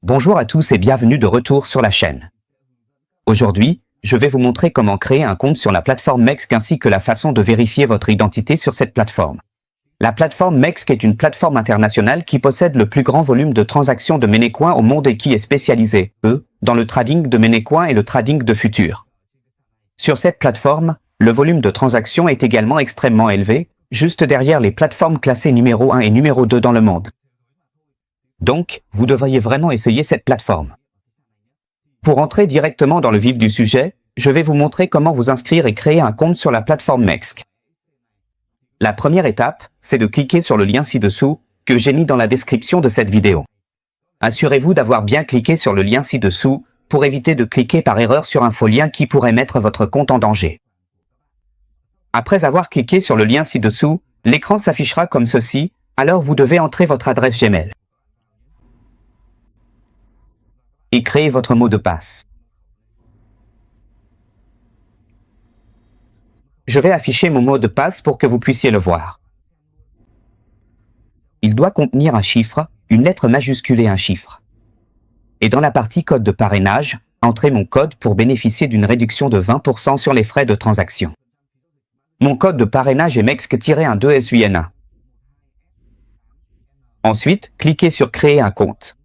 Bonjour à tous et bienvenue de retour sur la chaîne. Aujourd'hui, je vais vous montrer comment créer un compte sur la plateforme Mexc ainsi que la façon de vérifier votre identité sur cette plateforme. La plateforme Mexc est une plateforme internationale qui possède le plus grand volume de transactions de monnaie-coin au monde et qui est spécialisée, dans le trading de monnaie-coin et le trading de futurs. Sur cette plateforme, le volume de transactions est également extrêmement élevé, juste derrière les plateformes classées numéro 1 et numéro 2 dans le monde. Donc, vous devriez vraiment essayer cette plateforme. Pour entrer directement dans le vif du sujet, je vais vous montrer comment vous inscrire et créer un compte sur la plateforme Mexc. La première étape, c'est de cliquer sur le lien ci-dessous, que j'ai mis dans la description de cette vidéo. Assurez-vous d'avoir bien cliqué sur le lien ci-dessous, pour éviter de cliquer par erreur sur un faux lien qui pourrait mettre votre compte en danger. Après avoir cliqué sur le lien ci-dessous, l'écran s'affichera comme ceci, alors vous devez entrer votre adresse Gmail. Et créer votre mot de passe. Je vais afficher mon mot de passe pour que vous puissiez le voir. Il doit contenir un chiffre, une lettre majuscule et un chiffre. Et dans la partie code de parrainage, entrez mon code pour bénéficier d'une réduction de 20% sur les frais de transaction. Mon code de parrainage est MEXC-12SUNA. Ensuite, cliquez sur Créer un compte.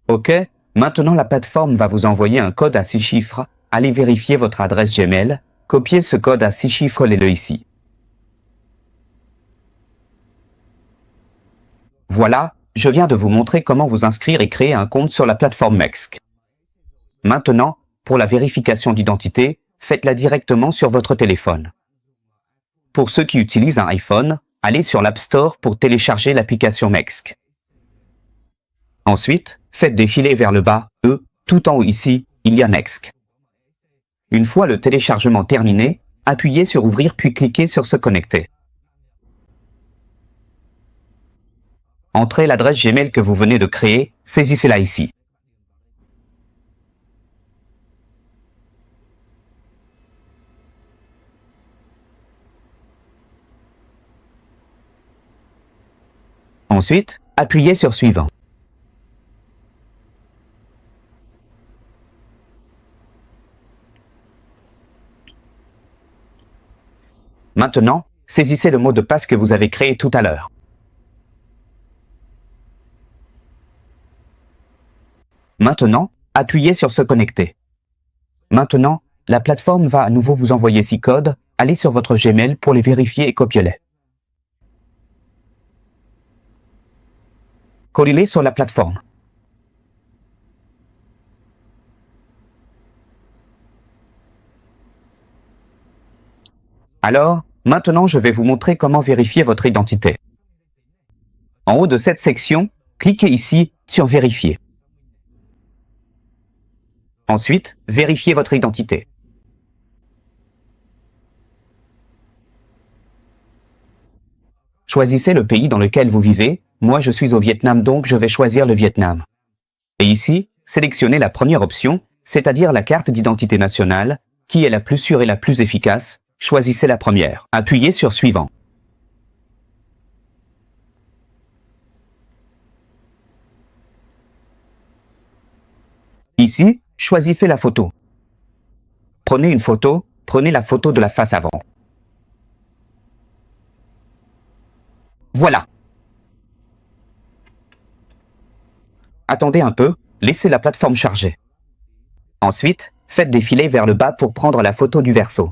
OK, maintenant la plateforme va vous envoyer un code à 6 chiffres. Allez vérifier votre adresse Gmail, copiez ce code à 6 chiffres et le ici. Voilà, je viens de vous montrer comment vous inscrire et créer un compte sur la plateforme Mexc. Maintenant, pour la vérification d'identité, faites-la directement sur votre téléphone. Pour ceux qui utilisent un iPhone, allez sur l'App Store pour télécharger l'application Mexc. Ensuite, faites défiler vers le bas, tout en haut ici, il y a Mexc. Une fois le téléchargement terminé, appuyez sur Ouvrir puis cliquez sur Se connecter. Entrez l'adresse Gmail que vous venez de créer, saisissez-la ici. Ensuite, appuyez sur Suivant. Maintenant, saisissez le mot de passe que vous avez créé tout à l'heure. Maintenant, appuyez sur Se connecter. Maintenant, la plateforme va à nouveau vous envoyer 6 codes, allez sur votre Gmail pour les vérifier et copiez-les. Collez-les sur la plateforme. Alors, maintenant je vais vous montrer comment vérifier votre identité. En haut de cette section, cliquez ici sur Vérifier. Ensuite, vérifiez votre identité. Choisissez le pays dans lequel vous vivez. Moi je suis au Vietnam donc je vais choisir le Vietnam. Et ici, sélectionnez la première option, c'est-à-dire la carte d'identité nationale, qui est la plus sûre et la plus efficace. Choisissez la première. Appuyez sur Suivant. Ici, choisissez la photo. Prenez une photo, prenez la photo de la face avant. Voilà. Attendez un peu, laissez la plateforme charger. Ensuite, faites défiler vers le bas pour prendre la photo du verso.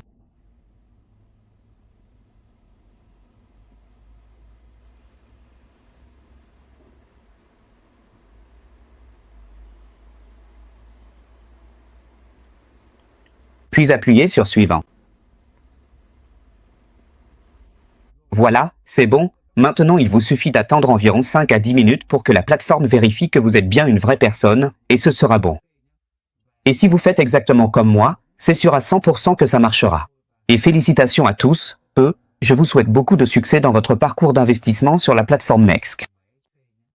Puis appuyez sur Suivant. Voilà, c'est bon. Maintenant il vous suffit d'attendre environ 5 à 10 minutes pour que la plateforme vérifie que vous êtes bien une vraie personne, et ce sera bon. Et si vous faites exactement comme moi, c'est sûr à 100% que ça marchera. Et félicitations à tous, je vous souhaite beaucoup de succès dans votre parcours d'investissement sur la plateforme Mexc.